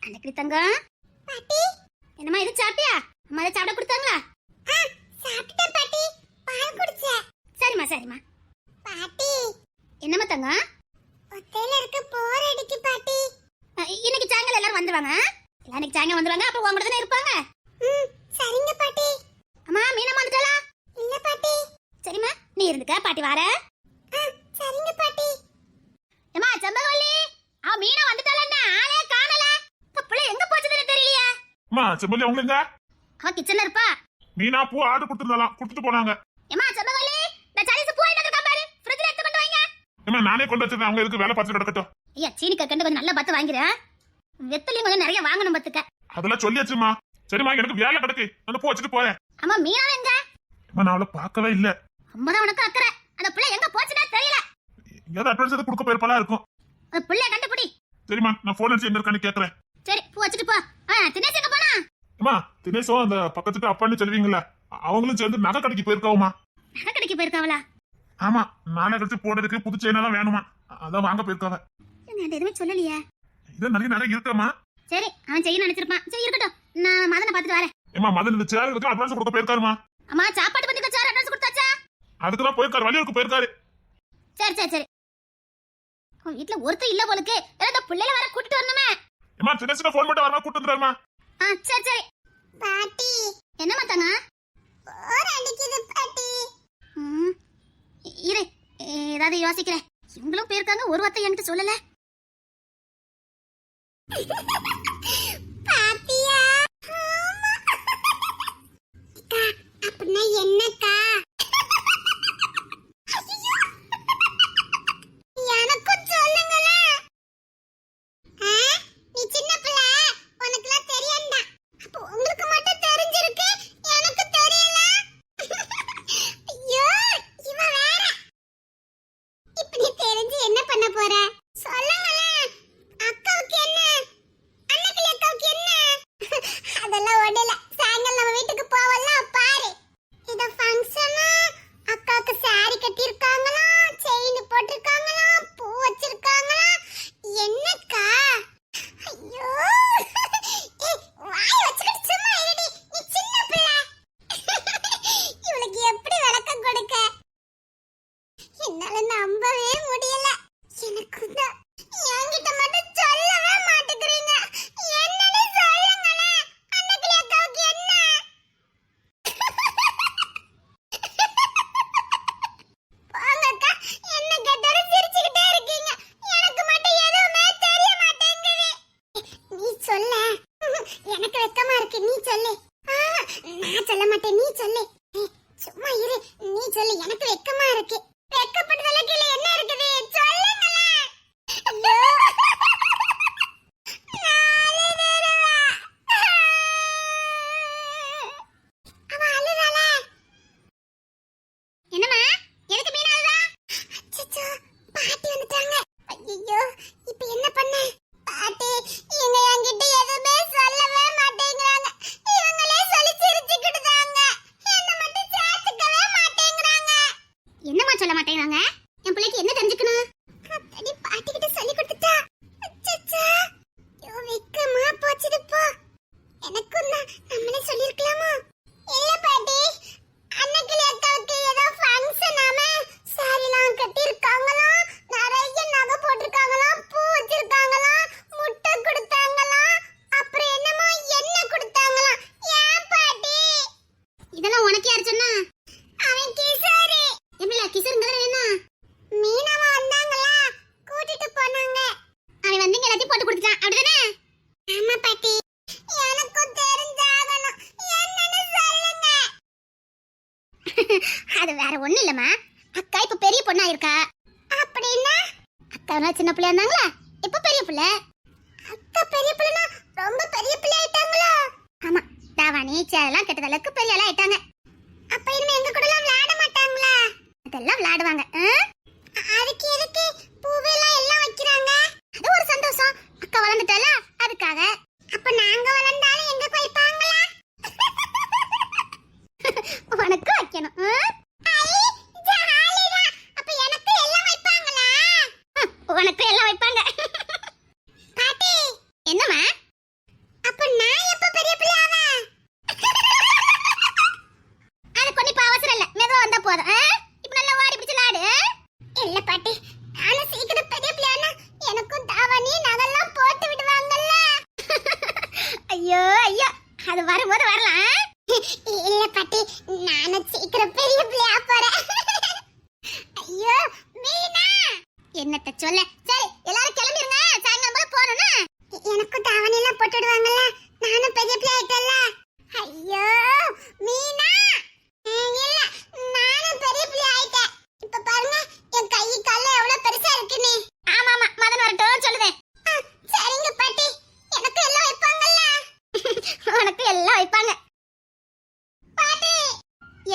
அன்னைக்கு தங்கம் பாட்டி என்னம்மா இது சாப்பிட்டியா? அம்மா இதை சாப்பிட கொடுத்தாங்களா? சாப்பிட்டேன் பாட்டி, பால் குடிச்சேன். சரிம்மா சரிம்மா. பாட்டி என்னம்மா தங்கம்? ஒத்தையில இருக்க போர் அடிக்கு பாட்டி. இன்னைக்கு சாயங்காலம் எல்லாரும் வந்துருவாங்க. இன்னைக்கு சாயங்காலம் வந்துருவாங்க. அப்ப உங்க கூட தானே இருப்பாங்க. சரிங்க பாட்டி. அம்மா மீனம்மா வந்துட்டாளா? இல்ல பாட்டி. சரிம்மா நீ இருந்துக்க, பாட்டி வார. சரிங்க பாட்டி. ஏம்மா செம்பகவல்லி, அவ மீனா வந்துட்டாளா? ஆளே காணல. புள்ள எங்க போச்சுன்னு தெரியலையா? அம்மா செம்பகவல்லி அவங்க எங்க? அவ கிச்சன்ல இருப்பா. மீனா பூ ஆர்டர் கொடுத்துருந்தாலாம், கொடுத்துட்டு போனாங்க. ஏம்மா செம்பகவல்லி, நான் சைஸ் பூ என்ன இருக்கா பாரு, ஃப்ரிட்ஜ்ல எடுத்து கொண்டு வைங்க. ஏம்மா நானே கொண்டு வச்சிருக்கேன், அவங்க எதுக்கு வேலை பார்த்துட்டு கிடக்கட்டும். ஐயா சீனி கண்டு கொஞ்சம் நல்லா பார்த்து வாங்கிறேன். வெத்தலையும் கொஞ்சம் நிறைய வாங்கணும் பாத்துக்க. அதெல்லாம் சொல்லியாச்சுமா. சரிம்மா எனக்கு வேலை கிடக்கு, அந்த பூ வச்சுட்டு போறேன். அம்மா மீனா எங்க? அம்மா நான் அவளை பார்க்கவே இல்ல. அம்மாதான் உனக்கு அக்கறை. அந்த புள்ள எங்க போச்சுன்னா தெரியல. ஏதாவது அட்வான்ஸ் எதுவும் கொடுக்க போயிருப்பாளா இருக்கும். அந்த புள்ளைய கண்டுபிடி. சரிம்மா நான் போன் அடிச்சு எங்க இருக்கான்னு கேக்குறேன். சரி பூ வச்சுட்டு போ. தினேஷ் எங்க போனா? அம்மா தினேஷும் அந்த பக்கத்துக்கு அப்பான்னு சொல்லுவீங்களா, அவங்களும் சேர்ந்து நகை கடைக்கு போயிருக்காவுமா. நகை கடைக்கு போயிருக்காவளா? ஆமா, நாளை கழிச்சு போடுறதுக்கு புது செயினெல்லாம் வேணுமா, அதான் வாங்க போயிருக்காவ. எதுவுமே சொல்லலையே. இது நிறைய நகை இருக்காமா. சரி அவன் செய்ய நினைச்சிருப்பான். சரி இருக்கட்டும், நான் மதனை பாத்துட்டு வரேன். ஏமா மதன் இந்த சேருக்கு அட்வான்ஸ் கொடுக்க போயிருக்காருமா. அம்மா சாப்பாடு பத்தி சார் அட்வான்ஸ் கொடுத்தாச்சா? அதுக்குதான் போயிருக்காரு, வழியூருக்கு போயிருக்காரு. சரி சரி சரி. உன் வீட்டுல ஒருத்தர் இல்ல போலுக்கு, இந்த பிள்ளைல வர கூட்டிட்டு வரணுமே. ஏமா தினேஷ் போன் மட்டும் வரமா கூட்டு வந்துடுறா. சரி சரி. பாட்டி என்னம்மா தங்க? போர் அடிக்குது பாட்டி. இரு ஏதாவது யோசிக்கிறேன். இவங்களும் போயிருக்காங்க, ஒரு வார்த்தை என்கிட்ட சொல்லல. பாத்தியா? அக்கா அப்படின்னா என்னக்கா? எனக்கும் சொல்லுங்களேன். நீ சின்ன பிள்ளை, உனக்குலாம் தெரியாண்டா. அப்போ உங்களுக்கு மட்டும் தெரிஞ்சிருக்கு, எனக்கு தெரியல. ஐயோ இவ வேற. இப்படி தெரிஞ்சு என்ன பண்ண போற? சொல்லுங்களேன். அக்காவுக்கு என்ன? அண்ணாக்கு அக்காவுக்கு என்ன? அதெல்லாம் ஒண்ணல. சாயங்காலம் நம்ம வீட்டுக்கு போவலாம் பாரு. இது ஃபங்க்ஷனா? அக்காவுக்கு saree கட்டி இருக்காங்களா, செயின் போட்டுருக்காங்களா, பூ வச்சிருக்காங்களா? என்னக்கா? ஐயோ வாய் வச்சுக்கிட்டு சும்மா இருடி, நீ சின்ன பிள்ளை. இவளுக்கு எப்படி விளக்கம் கொடுக்க? என்னால நம்பவே முடியல. எனக்கு தான் என்கிட்ட மட்டும் சொல்லவே மாட்டேங்கிறீங்க. என்னன்னு சொல்லுங்களேன். அன்னைக்கு அக்காவுக்கு என்ன? போங்கக்கா, என்ன கேட்டாலும் சிரிச்சுக்கிட்டே இருக்கீங்க. எனக்கு மட்டும் எதுவுமே தெரிய மாட்டேங்குது. நீ சொல்ல. எனக்கு வெக்கமா இருக்கு, நீ சொல்லு. நான் சொல்ல மாட்டேன், நீ சொல்லு. சும்மா இரு, நீ சொல்லு. எனக்கு வெக்கமா இருக்கு. வெக்கப்படுறதுல கீழே என்ன இருக்குது? சொல்லுங்களேன். ஐயோ நாளை வருவா. அவ அழுறாள. என்னம்மா எதுக்கு மீனா அழுதா? அச்சச்சோ, பாட்டி வந்துட்டாங்க. ஐயோ இப்போ என்ன பண்ண? பாட்டி இவங்க என்கிட்ட எதுவுமே சொல்லவே மாட்டேங்கிறாங்க. இவங்களே சொல்லி சிரிச்சுக்கிட்டுதாங்க. என்ன மட்டும் சேர்த்துக்கவே மாட்டேங்கிறாங்க. என்னம்மா சொல்ல மாட்டேங்கிறாங்க? என் பிள்ளைக்கு என்ன தெரிஞ்சுக்கணும்? அத்தடி பாட்டி கிட்ட சொல்லி கொடுத்துட்டா. அச்சச்சோ, ஐயோ வெக்கமா போச்சுது போ. எனக்கும் தான் நம்மளே சொல்லிருக்கலாமா? இல்ல பாட்டி, அன்னைக்கு அக்காவுக்கு ஏதோ ஃபங்க்ஷனாமே, சாரிலாம் கட்டி இருக்காங்களா, நிறைய நகை போட்டிருக்காங்களா, பூ வச்சிருக்காங்களா, முட்டை கொடுத்தாங்களா, அப்புறம் என்னமோ எண்ணெய் கொடுத்தாங்களா. ஏன் பாட்டி? இதெல்லாம் உனக்கு யார் சொன்னா? அவன் கிசாரி. எப்படில கிசருங்கிறது என்ன? மீனாவா வந்தாங்களா, கூட்டிட்டு போனாங்க. அவன் வந்து இங்க எல்லாத்தையும் போட்டு கொடுத்துட்டான், அப்படிதானே? ஆமா பாட்டி, எனக்கும் தெரிஞ்சாகணும். என்னன்னு சொல்லுங்க. அது வேற ஒண்ணு இல்லம்மா. அக்கா இப்ப பெரிய பொண்ணா இருக்கா. அப்படின்னா? அக்கா சின்ன பிள்ளையா இருந்தாங்களா, இப்ப பெரிய பிள்ளை. அக்கா பெரிய பிள்ளைனா ரொம்ப பெரிய பிள்ளை ஆயிட்டாங்களா? ஆமா, தாவாணி சேரெல்லாம் கெட்டத அளவுக்கு பெரிய ஆளா ஆயிட்டாங்க. அப்ப இனிமே எங்க கூட எல்லாம் விளையாட மாட்டாங்களா? அதெல்லாம் விளையாடுவாங்க. அதுக்கு எதுக்கு பூவெல்லாம் எல்லாம் வைக்கிறாங்க? அது ஒரு சந்தோஷம். அக்கா வளர்ந்துட்டால அதுக்காக. அப்ப நாங்க வளர்ந்தாலும் எங்க வைப்பாங்களா? உனக்கு வைக்கணும். ஐ ஜாலிடா. அப்ப எனக்கு எல்லாம் வைப்பாங்களா? உனக்கு எல்லாம் வைப்பாங்க. பாட்டி என்னம்மா? என்னத்த சொல்ல. சரி எல்லாரும் கிளம்பிருங்க, சாயங்காலம் போல போறோம்னா. எனக்கும் தாவணி எல்லாம் போட்டுடுவாங்கல்ல, நானும் பெரிய பிள்ளை ஆயிட்டேன்ல. ஐயோ மீனா, இல்ல நானும் பெரிய பிள்ளை ஆயிட்டேன். இப்ப பாருங்க என் கை கால்ல எவ்வளவு பெருசா இருக்குன்னு. ஆமா ஆமா, மதன் வரட்டும் சொல்லுதேன். சரிங்க பாட்டி, எனக்கு எல்லாம் வைப்பாங்கல்ல. உனக்கு எல்லாம் வைப்பாங்க. பாட்டி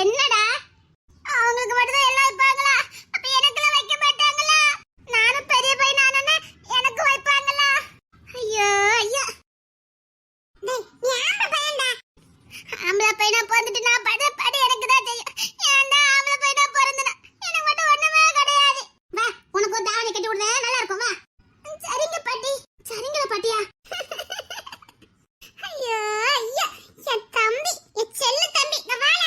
என்னடா அவங்களுக்கு மட்டும் தான் எல்லாம் வைப்பாங்களா? அப்ப எனக்குலாம் வைக்க மாட்டாங்களா? நானும் பெரிய பையன் ஆனேன்னா எனக்கு வைப்பாங்களா? ஐயோ ஐயோ, டேய் நீ ஆம்பளை பையன்டா. ஆம்பளை பையனா பிறந்துட்டு நான் பட பட எனக்கு தான் தெரியும். ஏன்டா ஆம்பளை பையனா பிறந்தனா? எனக்கு மட்டும் ஒண்ணுமே கிடையாது. வா உனக்கு ஒரு தாவணி கட்டி விடுறேன், நல்லா இருக்கும். வா. சரிங்க பாட்டி. சரிங்களா பாட்டியா? ஐயோ ஐயா, என் தம்பி, என் செல்ல தம்பி, நான் வாழ.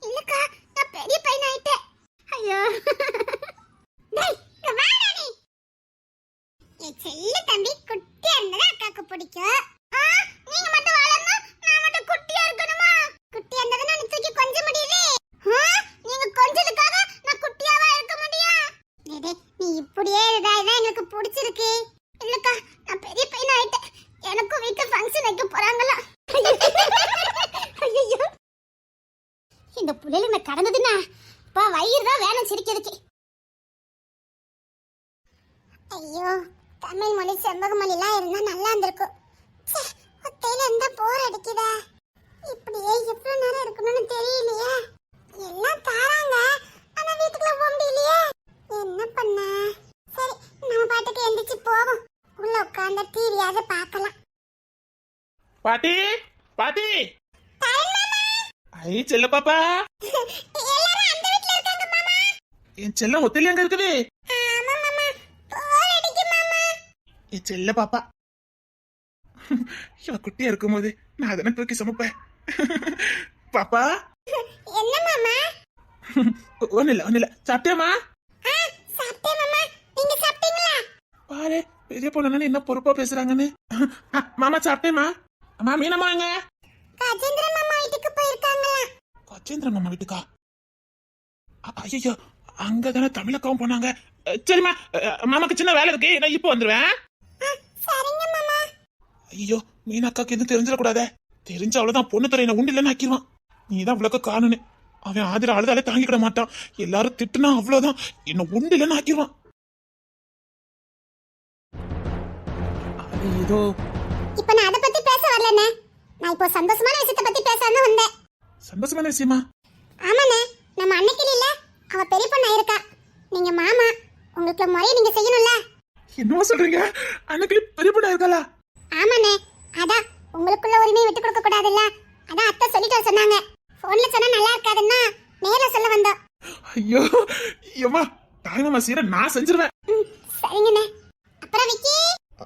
இல்லக்கா, நான் பெரிய பையன் ஆயிட்டேன். ஐயோ டேய் நான் வாடா நீ. என் செல்ல தம்பி குட்டியா இருந்ததா அக்காக்கு பிடிக்கும். நீங்க மட்டும் வளரணும், நான் மட்டும் குட்டியா இருக்கணுமா? குட்டியா இருந்ததை நான் தூக்கி கொஞ்ச முடியுது. நீங்க கொஞ்சதுக்காக நான் குட்டியாவா இருக்க முடியும்? டேய் நீ இப்படியே இருந்தா இதான் எங்களுக்கு பிடிச்சிருக்கு. இல்லக்கா, நான் பெரிய பையன் ஆயிட்டேன். எனக்கும் வீட்டு ஃபங்க்ஷன் வைக்க போறாங்களா? ஐயோ, இந்த புள்ளையில நான் கடந்ததுன்னா பா வயிறு தான் வேணும் சிரிக்கிறதுக்கு. ஐயோ, தமிழ் மொழி செம்பக மொழிலாம் இருந்தா நல்லா இருந்திருக்கும். ச்சே, ஒத்தையில இருந்தா போர் அடிக்குதா? இப்படியே எவ்வளவு நேரம் இருக்கணும்னு தெரியலையே. எல்லாம் தாராங்க, ஆனா வீட்டுக்குள்ள போக முடியலையே. என்ன பண்ண? சரி, நம்ம பாட்டுக்கு எந்திரிச்சு போவோம். உள்ள உட்கார்ந்த டிவியாவது பார்க்கலாம். பாட்டி பாட்டி, ஐ செல்ல பாப்பா, எல்லாரும் அந்த வீட்ல இருக்காங்க மாமா. என் செல்லம் ஒத்தையில எங்க இருக்குது? ஆமா மாமா, போர் அடிக்கு மாமா. என் செல்ல பாப்பா, இவ குட்டியா இருக்கும்போது நான் அதனை தூக்கி சமைப்பேன். பாப்பா, என்ன மாமா? ஒண்ணு இல்ல சாப்பிட்டியாமா? சாப்பிட்டேன் மாமா. நீங்க சாப்பிட்டீங்களா? பாரு பெரிய பொண்ணு என்ன பொறுப்பா பேசுறாங்கன்னு. மாமா சாப்பிட்டேமா. அம்மா மீனம்மா எங்க? கஜேந்திர மாமா வீட்டுக்கு போயிருக்காங்களா? கஜேந்திர மாமா வீட்டுக்கா? ஐயோ, அங்கதானே தமிழக்காவும் போனாங்க. சரிம்மா, மாமாக்கு சின்ன வேலை இருக்கு, நான் இப்போ வந்துருவேன். சரிங்க மாமா. ஐயோ, மீனாக்காக்கு எதுவும் தெரிஞ்சிடக்கூடாதே. தெரிஞ்ச அவ்வளவுதான், பொண்ணு துறையின உண்டு இல்லைன்னு ஆக்கிடுவான். நீதான் இவ்வளவு காணுன்னு. அவன் ஆதிர அழுதாலே தாங்கிக்கிட மாட்டான். எல்லாரும் திட்டுனா அவ்வளவுதான், என்ன உண்டு இல்லைன்னு ஆக்கிடுவான். அது ஏதோ இப்ப நான் அத பத்தி பேச வரலண்ணே. நான் இப்போ சந்தோஷமான விஷயத்தை பத்தி பேசணும்னு வந்தேன். சந்தோஷமான விஷயமா? ஆமாண்ணே, நம்ம அன்னைக்கு இல்ல, அவ பெரிய பொண்ணா இருக்கா. நீங்க மாமா, உங்களுக்கு முறையை நீங்க செய்யணும்ல. என்னவா சொல்றீங்க? அன்னைக்கு பெரிய பொண்ணா இருக்காளா? ஆமாண்ணே, அதான் உங்களுக்குள்ள உரிமையை விட்டு கொடுக்க கூடாதுல்ல. அதான் அத்தை சொல்லிட்டு வர சொன்னாங்க. போன்ல சொன்னா நல்லா இருக்காதுன்னா நேர்ல சொல்ல வந்தோம். ஐயோ ஏமா, தாய்மாமா சீர நான் செஞ்சிருவேன். சரிங்கண்ணே. அப்புறம் விக்கி,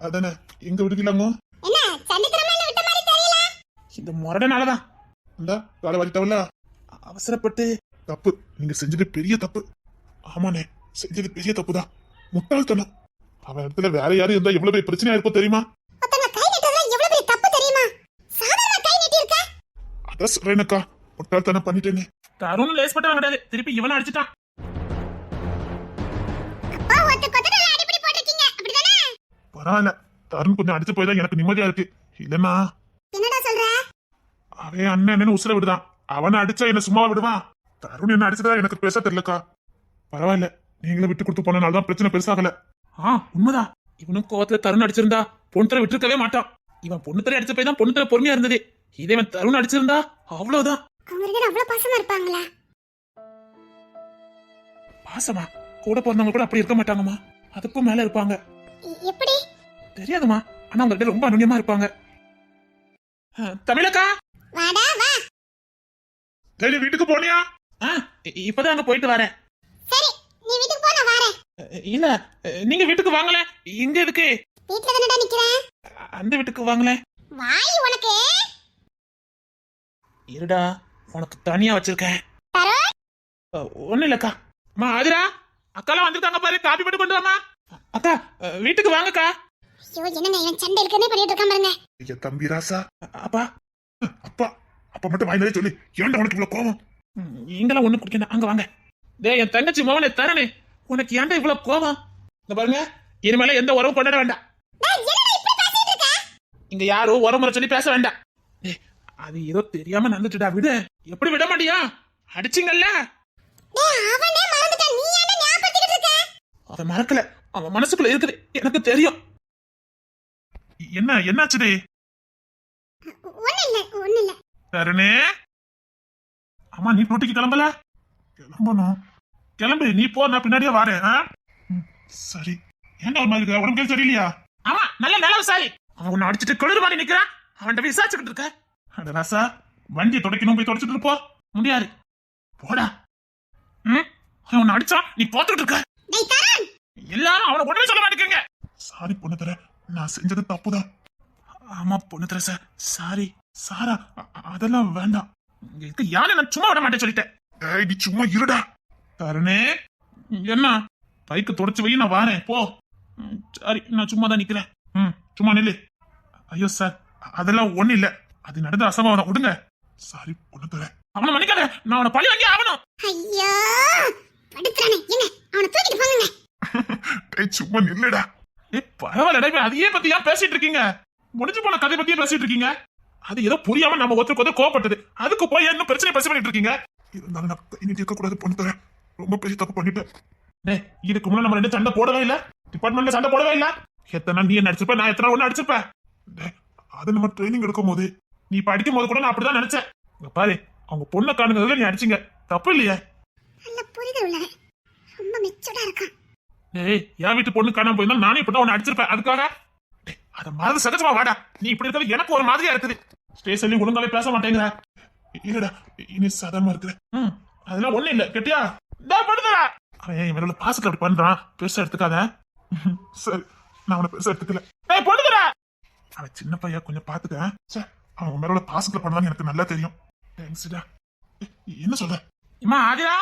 அதானே எங்க விடுக்கலாங்க? என்ன சண்டித்தனமா விட்ட மாதிரி தெரியல? இந்த முரடனாலதான். இந்தா காலை வாரிட்டவல்ல. அவசரப்பட்டு தப்பு, நீங்க செஞ்சது பெரிய தப்பு. ஆமாண்ணே, செஞ்சது பெரிய தப்புதான். முட்டாள்தனம். அவன் இடத்துல வேற யாரும் இருந்தா எவ்வளவு பெரிய பிரச்சனையா இருக்கும் தெரியுமா? ஒருத்தங்க கை நீட்டறதுல எவ்வளவு பெரிய தப்பு தெரியுமா? சாதாரண கை நீட்டி இருக்க. அதான் சொல்றேனக்கா, முட்டாள்தனம் பண்ணிட்டேன்னு. தருண் லேஸ் பட்டவன் கிடையாது, திருப்பி இவனை அடிச்சுட்டான். அப்பா ஒத்த கொத்தல அடிப்படி போட்டுருக்கீங்க, அப்படிதானே? பரவாயில்ல, தருண் கொஞ்சம் அடிச்சு போய் தான் எனக்கு நிம்மதியா இருக்கு. இல்லன்னா என்னடா சொல்ற? அவன் அண்ணன் உசுர விடுதான். அவனை அடிச்சா என்ன சும்மாவா விடுவான்? தருண் என்ன அடிச்சதா எனக்கு பேச தெரியலக்கா. பரவாயில்ல, நீங்களும் விட்டு கொடுத்து போனனால்தான் பிரச்சனை பெருசாகல. உண்மைதான். இவனும் கோவத்துல தருண் அடிச்சிருந்தா பொண்ணு தர விட்டுருக்கவே மாட்டான். இவன் பொண்ணு தர அடிச்ச போய் தான் பொண்ணு தர பொறுமையா இருந்தது. இதே இவன் தருண் அடிச்சிருந்தா அவ்வளவுதான். அவங்க ரெண்டு அவ்வளவு பாசமா இருப்பாங்களா? பாசமா? கூட பிறந்தவங்க கூட அப்படி இருக்க மாட்டாங்கம்மா, அதுக்கும் மேல இருப்பாங்க. எப்படி? தெரியாதுமா, ஆனா அவங்க ரெண்டு ரொம்ப அனுநியமா இருப்பாங்க. தமிழக்கா, வாடா வா. சரி, வீட்டுக்கு போனியா? இப்பதான் அங்க போயிட்டு வரேன். சரி, நீ வீட்டுக்கு போ, நான் வரேன். இல்ல, நீங்க வீட்டுக்கு வாங்கல. இங்க எதுக்கு? வீட்ல தானடா நிக்கிறேன். அந்த வீட்டுக்கு வாங்கல. வாய் உனக்கு. இருடா, உனக்கு தனியா வச்சிருக்கேன். தருண், ஒண்ணு இல்லக்கா. அம்மா ஆதிரா, அக்காலாம் வந்திருக்காங்க பாரு, காபி போட்டு கொண்டு வாமா. அக்கா, வீட்டுக்கு வாங்கக்கா. ஐயோ என்னங்க இவன் சண்டை இருக்கனே பண்ணிட்டு இருக்கான் பாருங்க. ஐயா தம்பி ராசா. அப்பா அப்பா அப்பா மட்டும் வாய் நிறைய சொல்லி ஏன்டா உனக்கு இவ்வளவு கோவம்? இங்கெல்லாம் ஒண்ணு குடிக்கணும், அங்க வாங்க. டேய், என் தங்கச்சி மோகனை தரணே, உனக்கு ஏன்டா இவ்வளவு கோவம்? இந்த பாருங்க, இனிமேல எந்த உறவும் கொண்டாட வேண்டாம். டேய் என்னடா இப்படி பேசிட்டு இருக்க? இங்க யாரும் உறமுறை சொல்லி பேச வேண்டாம். ஏய், அது ஏதோ தெரியாம நடந்துட்டுடா, விடு. எப்படி விட மாட்டியா? அடிச்சிங்கல்ல. டேய் அவனே மறந்துட்டான், நீ ஏன்டா ஞாபகப்படுத்திட்டு இருக்க? அவன் மறக்கல, அவன் மனசுக்குள்ள இருக்குது, எனக்கு தெரியும். என்னாச்சுடி? ஒண்ணு இல்ல. தருணே, அம்மா நீ டூட்டிக்கு கிளம்பல? கிளம்பணும். கிளம்பு, நீ போ, நான் பின்னாடியே வரேன். சரி. ஏன்டா ஒரு மாதிரி இருக்க? உடம்பு சரியில்லையா? ஆமா, நல்ல நிலவு சாரி. அவன் உன்னை அடிச்சுட்டு குளிர் மாதிரி நிக்கிறான். அவன்கிட்ட விசாரிச்சுக்கிட்டு இருக்க. அட ராசா, வண்டியை துடைக்கணும், போய் துடைச்சிட்டு போ. முடியாது, போடா. அவன் உன்னை அடிச்சா நீ போத்துக்கிட்டு இருக்க. டேய் தரன், எல்லாரும் அவனை உடனே சொல்ல மாட்டேங்க. சாரி பொண்ணு தர, நான் செஞ்சது தப்புதான். ஆமா பொண்ணு தர சார், சாரி. சாரா, அதெல்லாம் வேண்டாம். இங்க இருக்க யானை நான் சும்மா விட மாட்டேன் சொல்லிட்டேன். ஏய், நீ சும்மா இருடா. தருணே, என்ன பைக்கு தொடச்சு வை, நான் வாரேன், போ. சரி, நான் சும்மா தான் நிக்கிறேன். சும்மா நில்லு. ஐயோ சார், அதெல்லாம் ஒண்ணு இல்ல. அது நடந்த அசம்பாவிதம், விடுங்க. சாரி பொண்ணு தர. அவனை மன்னிக்காத, நான் அவனை பழி வாங்கி ஆகணும். ஐயோ படுத்துறானே, என்ன அவனை தூக்கிட்டு போங்க. டேய் சும்மா நில்லுடா. பரவாயில்ல, அதையே பத்தி ஏன் பேசிட்டு இருக்கீங்க? முடிஞ்சு போன கதை பத்தியே பேசிட்டு இருக்கீங்க. அது ஏதோ புரியாம நம்ம ஒருத்தருக்கு ஒருத்தர் கோவப்பட்டது, அதுக்கு போய் என்ன பிரச்சனை பேச பண்ணிட்டு இருக்கீங்க? இருந்தாலும் நான் கை நீட்டி இருக்க கூடாது பொண்ணு தர. ரொம்ப பெரிய தப்பு பண்ணிட்டேன். டேய், இதுக்கு முன்னாடி நம்ம ரெண்டு சண்டை போடவே இல்ல, டிபார்ட்மெண்ட்ல சண்டை போடவே இல்ல. எத்தனை நாள் நீ என்ன அடிச்சிருப்ப, நான் எத்தனை ஒண்ணு அடிச்சிருப்பேன். டேய், அது நம்ம ட்ரைனிங் எடுக்கும் போது, நீ படிக்கும் போது கூட நான் அப்படிதான் நினைச்சேன். இங்க பாரு, அவங்க பொண்ணை காணுங்கிறதுல நீ அடிச்சிங்க, தப்பு இல்லையே. நல்ல புரிதல் உள்ளவன், ரொம்ப மெச்சூர்டா இருக்கான். ஏய், என் வீட்டு பொண்ணு காணாம போயிருந்தா நானே இப்பதான் உன்னை அடிச்சிருப்பேன். அதுக்காக அத மறந்து சகஜமா வாடா. நீ இப்படி இருக்கிறது எனக்கு ஒரு மாதிரியா இருக்குது. ஸ்டேஷன்லயும் ஒழுங்காவே பேச மாட்டேங்கிற. இல்லடா, இனி சாதாரணமா இருக்கிறேன். அதெல்லாம் ஒண்ணு இல்ல, கெட்டியா படுத்துறா. அவன் என் மேல பாசத்துல அப்படி பண்றான், பெருசா எடுத்துக்காத. சரி, நான் அவனை பெருசா எடுத்துக்கல. படுத்துறா. அவன் சின்ன பையன், கொஞ்சம் பாத்துக்க. சார், அவன் மேல பாசத்துல பண்ணான்னு எனக்கு நல்லா தெரியும். தேங்க்ஸ்டா. என்ன சொல்ற? இம்மா ஆதிரா,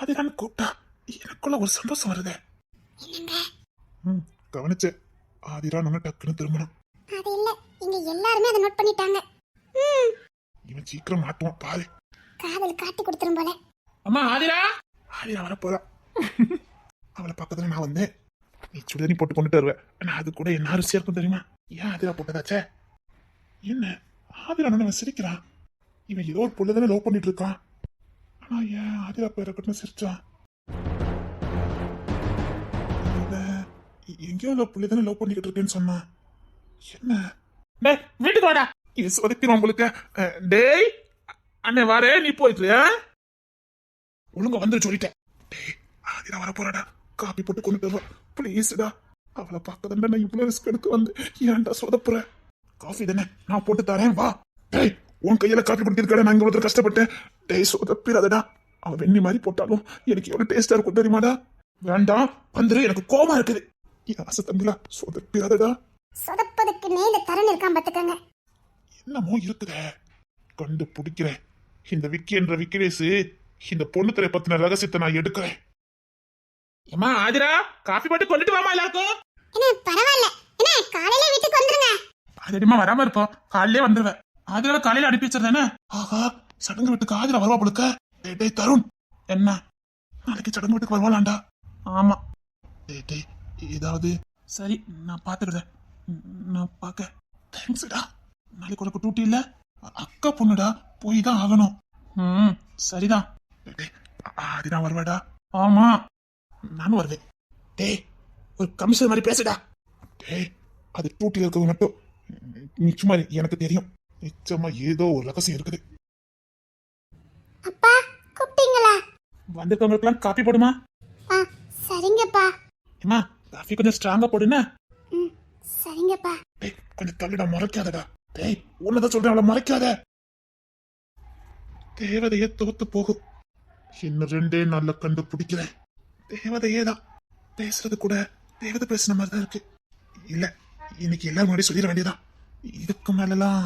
ஆதிரான்னு கூப்பிட்டா எனக்குள்ள ஒரு சந்தோஷம் வருது. என்னங்க கவனிச்சேன். ஆதிரா நம்ம டக்குன்னு திரும்பணும். அது இல்ல, இங்க எல்லாருமே அதை நோட் பண்ணிட்டாங்க. இவன் சீக்கிரம் மாட்டுவான் பாரு. காதல் காட்டி கொடுத்துரும் போல. அம்மா ஆதிரா. ஆதிரா வரப்போறா. அவளை பக்கத்துல நான் வந்தேன். நீ சுடுதண்ணி போட்டு கொண்டுட்டு வருவேன். நான் அது கூட என்ன அரிசியா இருக்கும் தெரியுமா? ஏன் ஆதிரா போட்டதாச்சே? என்ன ஆதிரா நான் சிரிக்கிறான்? இவன் ஏதோ ஒரு பொண்ணு தானே லவ் பண்ணிட்டு இருக்கான். ஆனா ஏன் ஆதிரா பேரை கட்டின சிரிச்சான்? எங்கேயோ லவ் புள்ளி தானே லவ் பண்ணிக்கிட்டு இருக்கேன்னு சொன்னான். என்ன? டேய், வீட்டுக்கு வாடா. இது சொதப்பிடும் உங்களுக்கு. டேய் அண்ணே வாரே, நீ போயிட்டு ஒழுங்கா வந்து சொல்லிட்டேன். டேய், ஆதிரா வர போறாடா. காப்பி போட்டு கொண்டு வருவா ப்ளீஸ்டா. அவளை பார்க்க தானே நான் இவ்வளவு ரிஸ்க் எடுத்து வந்து ஏன்டா சொதப்புற? காஃபி தானே நான் போட்டு தரேன், வா. டேய், உன் கையில காப்பி குடிக்கிறதுக்காக நான் இவ்வளவு கஷ்டப்பட்டேன். டேய் சொதப்பிடாதடா. அவன் வெண்ணி மாதிரி போட்டாலும் எனக்கு எவ்வளவு டேஸ்டா இருக்கும் தெரியுமாடா? வேண்டாம் வந்துரு, எனக்கு கோமா இருக்குது. என் ஆசை தம்பிலா, சொதப்பிடாதடா. சொதப்பதுக்குன்னே இந்த தரன் இருக்கான் பாத்துக்கங்க. என்னமோ இருக்குதே, கண்டு பிடிக்கிறேன். இந்த விக்கி என்ற விக்கிரேசு இந்த பொண்ணு திரை பத்தின ரகசியத்தை நான் எடுக்கிறேன். அம்மா ஆதிரா, காஃபி போட்டு கொண்டுட்டு வாமா எல்லாருக்கும். என்ன பரவாயில்ல, என்ன காலையில வீட்டுக்கு வந்துருங்க. அதடிமா வராம இருப்போம், காலையிலே வந்துருவேன். ஆதிரா காலையில அனுப்பி வச்சிருந்தேனே. ஆஹா, சடங்கு வீட்டுக்கு ஆதிரா வருவா போலுக்க. டேய் டேய் தருண், என்ன நாளைக்கு சடங்கு வீட்டுக்கு வருவாளாண்டா? ஆமா. டேய் டேய், ஏதாவது சரி, நான் பாத்துக்கிறேன். நான் பாக்க. தேங்க்ஸ்டா. நாளைக்கு உனக்கு டூட்டி இல்ல? அக்கா பொண்ணுடா, போய் தான் ஆகணும். சரிதான். டேய் டேய், ஆதிரா வருவாடா? ஆமா, நானும் வருவேன். டேய் ஒரு கமிஷன் மாதிரி பேசுடா. டேய், அது டூட்டில இருக்கவங்க மட்டும். நீ சும்மா இரு, எனக்கு தெரியும். நிச்சயமா ஏதோ ஒரு ரகசியம் இருக்குது. அப்பா கூப்பிட்டீங்களா? வந்திருக்கவங்களுக்குலாம் காப்பி போடுமா? சரிங்கப்பா. ஏமா காஃபி கொஞ்சம் ஸ்ட்ராங்கா போடுனா. சரிங்கப்பா. டேய் கொஞ்சம் தள்ளிடா, மறைக்காதடா. டேய் உன்னதான் சொல்றேன், அவளை மறைக்காத. தேவதையே தோத்து போகும். இன்னும் 2 நாள்ல கண்டுபிடிக்கிறேன். தேவதையே தான். பேசுறது கூட தேவதை பேசுன மாதிரி தான் இருக்கு. இல்ல, இன்னைக்கு எல்லாரும் முன்னாடி சொல்லிட வேண்டியதான். இதுக்கு மேலாம்